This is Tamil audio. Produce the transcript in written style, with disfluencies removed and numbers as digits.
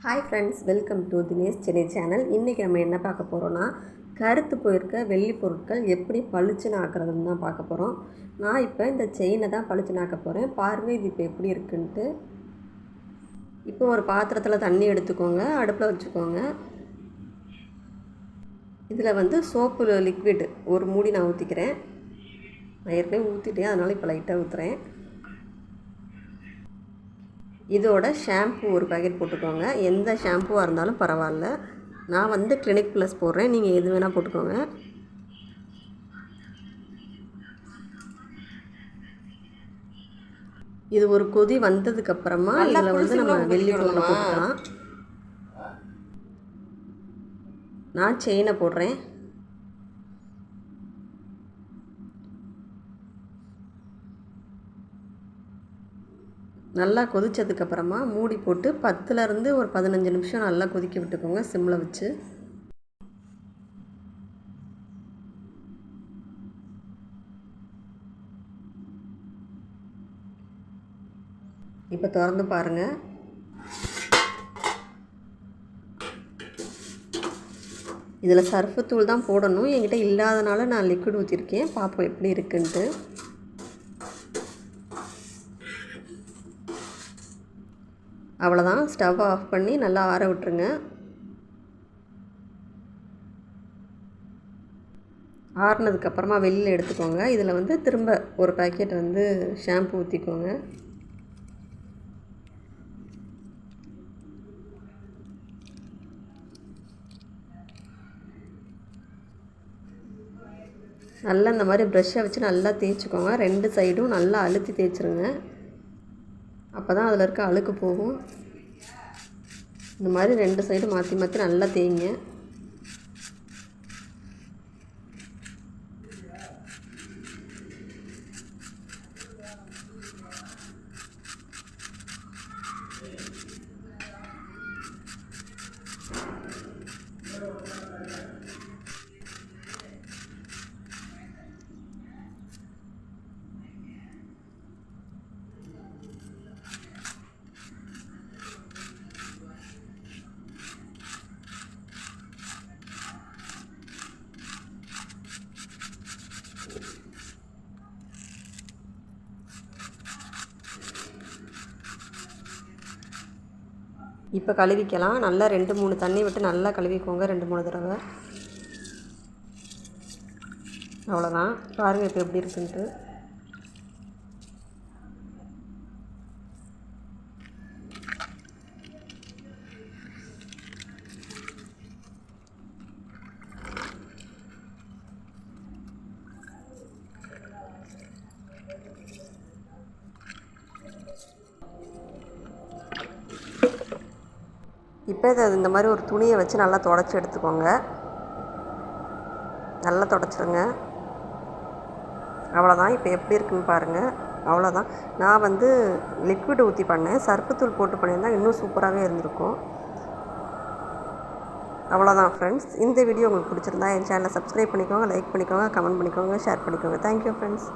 Hi friends, welcome to Dinesh Chennai channel. இன்றைக்கி நம்ம என்ன பார்க்க போகிறோன்னா, கருத்து போயிருக்க வெள்ளி பொருட்கள் எப்படி பளிச்சுன்னு ஆக்குறதுன்னு தான் பார்க்க போகிறோம். நான் இப்போ இந்த செயினை தான் பளிச்சுன்னு ஆக்க போகிறேன். பாருங்கள் இது இப்போ எப்படி இருக்குன்ட்டு. இப்போ ஒரு பாத்திரத்தில் தண்ணி எடுத்துக்கோங்க, அடுப்பில் வச்சுக்கோங்க. இதில் சோப்பு லிக்விட் ஒரு மூடி நான் ஊற்றிக்கிறேன். நான் ஏற்கனவே ஊற்றிட்டேன், அதனால் இப்போ லைட்டாக ஊற்றுறேன். இதோட ஷாம்பு ஒரு பேக்கெட் போட்டுக்கோங்க. எந்த ஷாம்புவாக இருந்தாலும் பரவாயில்ல. நான் கிளினிக் ப்ளஸ் போடுறேன், நீங்கள் எது வேணால் போட்டுக்கோங்க. இது ஒரு கொதி வந்ததுக்கப்புறமா இதில் நம்ம வெள்ளி பொருளை போட்டுக்கலாம். நான் செயினை போடுறேன். நல்லா கொதித்ததுக்கப்புறமா மூடி போட்டு 10லேருந்து ஒரு 15 நிமிஷம் நல்லா கொதிக்க விட்டுக்கோங்க சிம்மில் வச்சு. இப்போ திறந்து பாருங்கள். இதில் சர்ஃபு தூள் தான் போடணும். என்கிட்ட இல்லாதனால நான் லிக்விட் ஊற்றிருக்கேன். பார்ப்போம் எப்படி இருக்குன்ட்டு. அவ்வளோதான், ஸ்டவ் ஆஃப் பண்ணி நல்லா ஆற விட்டுருங்க. ஆறுனதுக்கப்புறமா வெளியில் எடுத்துக்கோங்க. இதில் திரும்ப ஒரு பேக்கெட் ஷாம்பு ஊற்றிக்கோங்க. நல்லா இந்த மாதிரி ப்ரெஷ்ஷை வச்சு நல்லா தேய்ச்சிக்கோங்க. 2 சைடும் நல்லா அழுத்தி தேய்ச்சிருங்க. அப்போ தான் அதில் இருக்க அழுக்கு போகும். இந்த மாதிரி 2 சைடும் மாற்றி மாற்றி நல்லா தேய்ங்க. இப்போ கழுவிக்கலாம். நல்லா 2-3 தண்ணி விட்டு நல்லா கழுவிக்கோங்க, 2-3 தடவை. அவ்வளோதான், பாருங்கள் இப்போ எப்படி இருக்குன்ட்டு. இப்போ இதை இந்த மாதிரி ஒரு துணியை வச்சு நல்லா துடைச்சி எடுத்துக்கோங்க. நல்லா துடைச்சிருங்க. அவ்வளோதான், இப்போ எப்படி இருக்குன்னு பாருங்கள். அவ்வளோதான். நான் லிக்விட் ஊற்றி பண்ணேன். சர்ஃபுத்தூள் போட்டு பண்ணியிருந்தால் இன்னும் சூப்பராகவே இருந்திருக்கும். அவ்வளோதான் ஃப்ரெண்ட்ஸ். இந்த வீடியோ உங்களுக்கு பிடிச்சிருந்தா என் சேனலை சப்ஸ்கிரைப் பண்ணிக்கோங்க, லைக் பண்ணிக்கோங்க, கமெண்ட் பண்ணிக்கோங்க, ஷேர் பண்ணிக்கோங்க. Thank you friends.